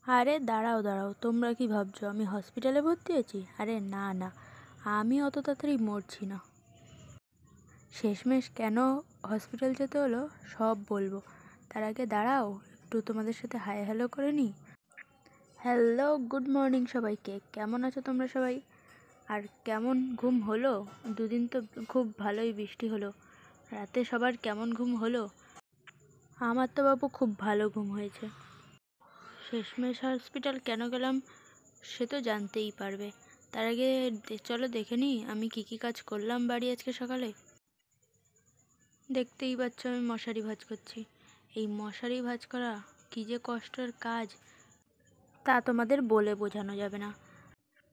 আরে দাঁড়াও দাঁড়াও, তোমরা কি ভাবছো আমি হসপিটালে ভর্তি আছি? আরে না না, আমি অত তাড়াতাড়ি মরছি না। শেষমেশ কেন হসপিটাল যেতে হলো সব বলবো, তার আগে দাঁড়াও একটু তোমাদের সাথে হাই হ্যালো করে নিই। হ্যালো, গুড মর্নিং সবাইকে। কেমন আছো তোমরা সবাই? আর কেমন ঘুম হলো? দুদিন তো খুব ভালোই বৃষ্টি হলো, রাতে সবার কেমন ঘুম হলো? আমার তো বাবু খুব ভালো ঘুম হয়েছে। শেষমেশ হসপিটাল কেন গেলাম সে তো জানতেই পারবে। তার আগে চলো দেখে নিই আমি কী কাজ করলাম বাড়ি আজকে সকালে। দেখতেই পাচ্ছ আমি মশারি ভাঁজ করছি। এই মশারি ভাঁজ করা কী যে কষ্টের কাজ তা তোমাদের বলে বোঝানো যাবে না।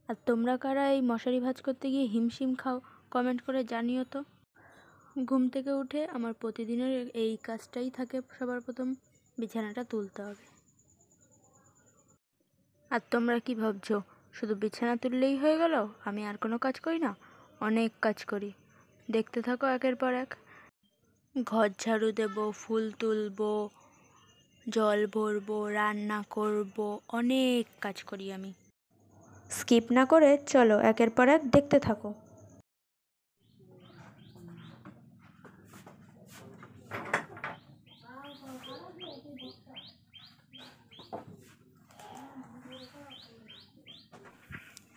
আর তোমরা কারা এই মশারি ভাঁজ করতে গিয়ে হিমশিম খাও কমেন্ট করে জানিও তো। ঘুম থেকে উঠে আমার প্রতিদিনের এই কাজটাই থাকে, সবার প্রথম বিছানাটা তুলতে হবে। আর তোমরা কি ভাবছো শুধু বিছানা তুললেই হয়ে গেল? আমি আর কোনো কাজ করি না, অনেক কাজ করি। দেখতে থাকো একের পর এক। ঘর ঝাড়ু দেবো, ফুল তুলবো, জল ভরবো, রান্না করব, অনেক কাজ করি আমি। স্কিপ না করে চলো একের পর এক দেখতে থাকো।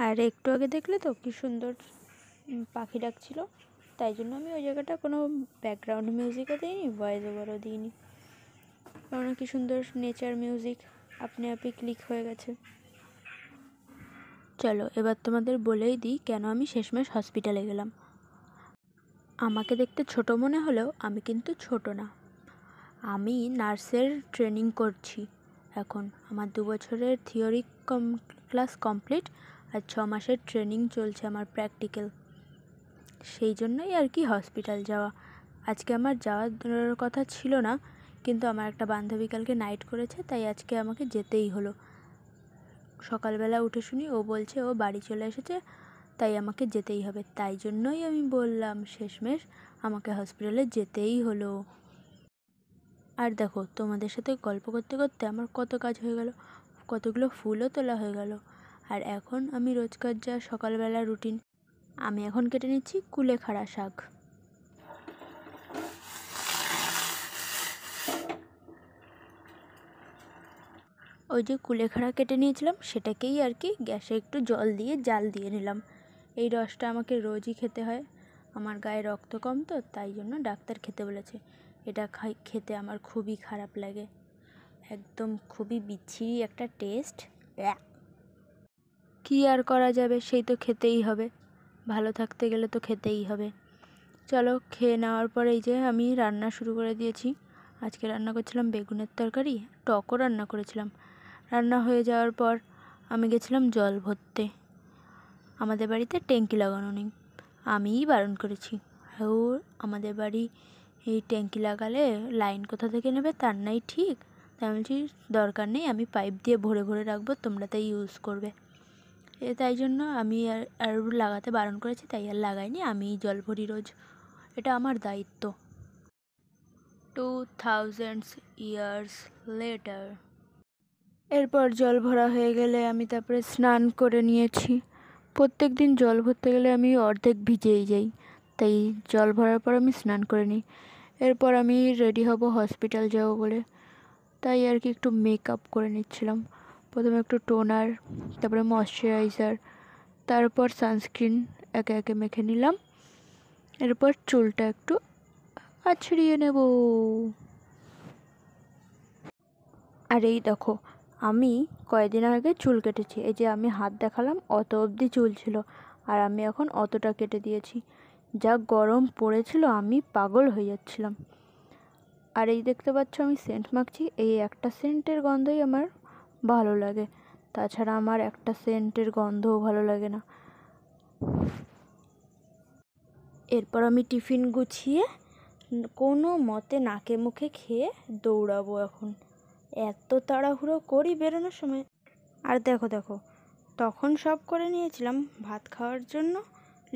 আর একটু আগে দেখলে তো কি সুন্দর পাখি ডাকছিল, তাই জন্য আমি ওই জায়গাটা কোনো ব্যাকগ্রাউন্ড মিউজিকও দিইনি, ভয়েস ওভারও দিইনি, কারণ কি সুন্দর নেচার মিউজিক আপনি আপনি ক্লিক হয়ে গেছে। চলো এবার তোমাদের বলেই দিই কেন আমি শেষমেশ হসপিটালে গেলাম। আমাকে দেখতে ছোট মনে হলেও আমি কিন্তু ছোট না। আমি নার্সের ট্রেনিং করছি এখন। আমার 2 বছরের থিওরি ক্লাস কমপ্লিট আর 6 মাসের ট্রেনিং চলছে আমার প্র্যাকটিক্যাল। সেই জন্যই আর কি হসপিটাল যাওয়া। আজকে আমার যাওয়ার কথা ছিল না, কিন্তু আমার একটা বান্ধবী কালকে নাইট করেছে, তাই আজকে আমাকে যেতেই হলো। সকালবেলা উঠে শুনি ও বলছে ও বাড়ি চলে এসেছে, তাই আমাকে যেতেই হবে। তাই জন্যই আমি বললাম শেষমেশ আমাকে হসপিটালে যেতেই হলো। আর দেখো তোমাদের সাথে গল্প করতে করতে আমার কত কাজ হয়ে গেল, কতগুলো ফুলও তোলা হয়ে গেল। আর এখন আমি রোজকার যা সকালবেলা রুটিন, আমি এখন কেটে নিচ্ছি কুলেখাড়া শাক। ওই যে কুলেখাড়া কেটে নিয়েছিলাম সেটাকেই আর কি গ্যাসে একটু জল দিয়ে জাল দিয়ে নিলাম। এই রসটা আমাকে রোজই খেতে হয়, আমার গায়ে রক্ত কম তো তাই জন্য ডাক্তার খেতে বলেছে। এটা খেতে আমার খুবই খারাপ লাগে, একদম খুবই বিচ্ছিরি একটা টেস্ট। কী আর করা যাবে, সেই তো খেতেই হবে, ভালো থাকতে গেলে তো খেতেই হবে। চলো খেয়ে নেওয়ার পরে এই যে আমি রান্না শুরু করে দিয়েছি। আজকে রান্না করছিলাম বেগুনের তরকারি, টকও রান্না করেছিলাম। রান্না হয়ে যাওয়ার পর আমি গেছিলাম জল ভরতে। আমাদের বাড়িতে ট্যাঙ্কি লাগানো নেই, আমিই বারণ করেছি। আমাদের বাড়ি এই ট্যাঙ্কি লাগালে লাইন কোথা থেকে নেবে তার নাই ঠিক, তাই বলছি দরকার নেই, আমি পাইপ দিয়ে ভরে ভরে রাখবো, তোমরা তাই ইউজ করবে। তাই জন্য আমি আর লাগাতে বারণ করেছি, তাই আর লাগাইনি, আমিই জল ভরি রোজ, এটা আমার দায়িত্ব। 2000 years later। এরপর জল ভরা হয়ে গেলে আমি তারপরে স্নান করে নিয়েছি। প্রত্যেক দিন জল ভরতে গেলে আমি অর্ধেক ভিজেই যাই, তাই জল ভরার পর আমি স্নান করে নিই। এরপর আমি রেডি হব হসপিটাল যাব বলে, তাই আর কি একটু মেকআপ করে নিচ্ছিলাম। প্রথমে একটু টোনার, তারপরে ময়শ্চারাইজার, তারপর সানস্ক্রিন একে একে মেখে নিলাম। এরপর চুলটা একটু আছড়িয়ে নেব। আর এই দেখো আমি কয়েকদিন আগে চুল কেটেছি, এই যে আমি হাত দেখালাম অত অবধি চুল ছিল, আর আমি এখন অতটা কেটে দিয়েছি। যা গরম পড়েছিল আমি পাগল হয়ে যাচ্ছিলাম। আর এই দেখতে পাচ্ছ আমি সেন্ট মাখছি, এই একটা সেন্টের গন্ধই আমার ভালো লাগে, তাছাড়া আমার একটা সেন্টের গন্ধও ভালো লাগে না। এরপর আমি টিফিন গুছিয়ে কোনো মতে নাকে মুখে খেয়ে দৌড়াবো এখন। এত তাড়াহুড়ো করি বেরোনোর সময়। আর দেখো দেখো তখন সব করে নিয়েছিলাম ভাত খাওয়ার জন্য,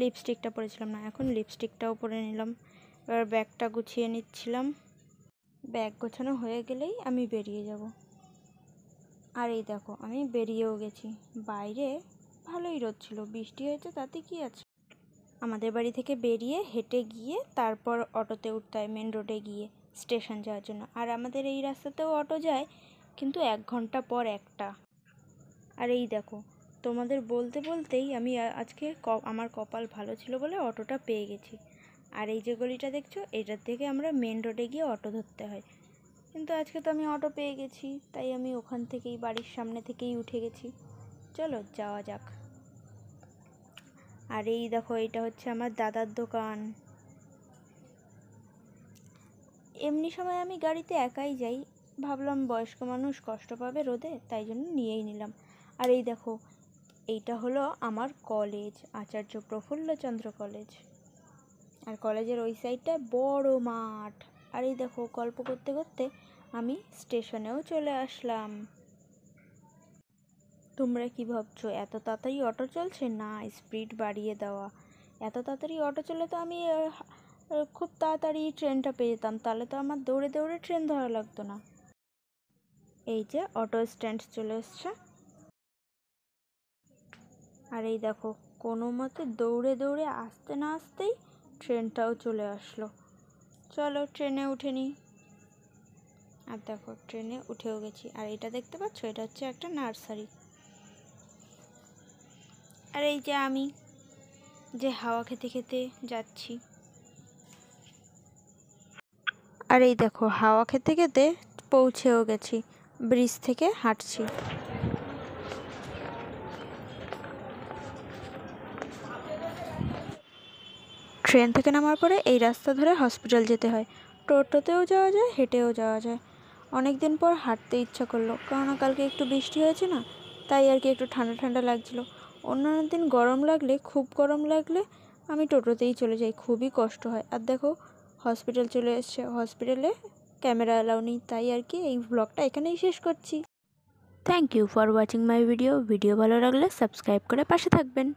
লিপস্টিকটা পরেছিলাম না, এখন লিপস্টিকটাও পরে নিলাম। এবার ব্যাগটা গুছিয়ে নিচ্ছিলাম, ব্যাগ গোছানো হয়ে গেলেই আমি বেরিয়ে যাব। আর এই দেখো আমি বেরিয়েও গেছি। বাইরে ভালোই রোদ ছিল, বৃষ্টি হয়েছে তাতে কি আছে। আমাদের বাড়ি থেকে বেরিয়ে হেঁটে গিয়ে তারপর অটোতে উঠতে হয় মেন রোডে গিয়ে স্টেশন যাওয়ার জন্য। আর আমাদের এই রাস্তাতেও অটো যায়, কিন্তু 1 ঘন্টা পর একটা। আর এই দেখো তোমাদের বলতে বলতেই আমি আজকে আমার কপাল ভালো ছিল বলে অটোটা পেয়ে গেছি। আর এই যে গলিটা দেখছো, এটার থেকে আমরা মেন রোডে গিয়ে অটো ধরতে হয়, কিন্তু আজকে তো আমি অটো পেয়ে গেছি, তাই আমি ওখান থেকেই বাড়ির সামনে থেকেই উঠে গেছি। চলো যাওয়া যাক। আর এই দেখো এটা হচ্ছে আমার দাদার দোকান। এমনি সময় আমি গাড়িতে একাই যাই, ভাবলাম বয়স্ক মানুষ কষ্ট পাবে রোদে, তাই জন্য নিয়েই নিলাম। আর এই দেখো এইটা হলো আমার কলেজ, আচার্য প্রফুল্লচন্দ্র কলেজ। আর কলেজের ওই সাইডটায় বড় মাঠ। আর এই দেখো গল্প করতে করতে আমি স্টেশনেও চলে আসলাম। তোমরা কি ভাবছো এত তাড়াতাড়ি অটো চলছে? না, স্পিড বাড়িয়ে দেওয়া। এত তাড়াতাড়ি অটো চলে তো আমি খুব তাড়াতাড়ি ট্রেনটা পেয়ে যেতাম, তাহলে তো আমার দৌড়ে দৌড়ে ট্রেন ধরা লাগতো না। এই যে অটো স্ট্যান্ড চলে এসছে। আর এই দেখো কোনো মতে দৌড়ে দৌড়ে আসতে না আসতেই ট্রেনটাও চলে আসলো। চলো ট্রেনে উঠে নিই। আর দেখো ট্রেনে উঠেও গেছি। আর এটা দেখতে পাচ্ছ, এটা হচ্ছে একটা নার্সারি। আর এই যে আমি যে হাওয়া খেতে খেতে যাচ্ছি। আর এই দেখো হাওয়া খেতে খেতে পৌঁছেও গেছি, ব্রিজ থেকে হাঁটছি। ট্রেন থেকে নামার পরে এই রাস্তা ধরে হসপিটাল যেতে হয়। টোটোতেও যাওয়া যায়, হেঁটেও যাওয়া যায়। অনেক দিন পর হাঁটতে ইচ্ছা করলো, কেননা কালকে একটু বৃষ্টি হয়েছে না, তাই আর কি একটু ঠান্ডা ঠান্ডা লাগছিলো। অন্যান্য দিন গরম লাগলে, খুব গরম লাগলে আমি টোটোতেই চলে যাই, খুবই কষ্ট হয়। আর দেখো হসপিটাল চলে এসছে, হসপিটালে ক্যামেরা অ্যালাউ নেই, তাই আর কি এই ব্লগটা এখানেই শেষ করছি। Thank you for watching my video. Video ভালো লাগলে সাবস্ক্রাইব করে পাশে থাকবেন।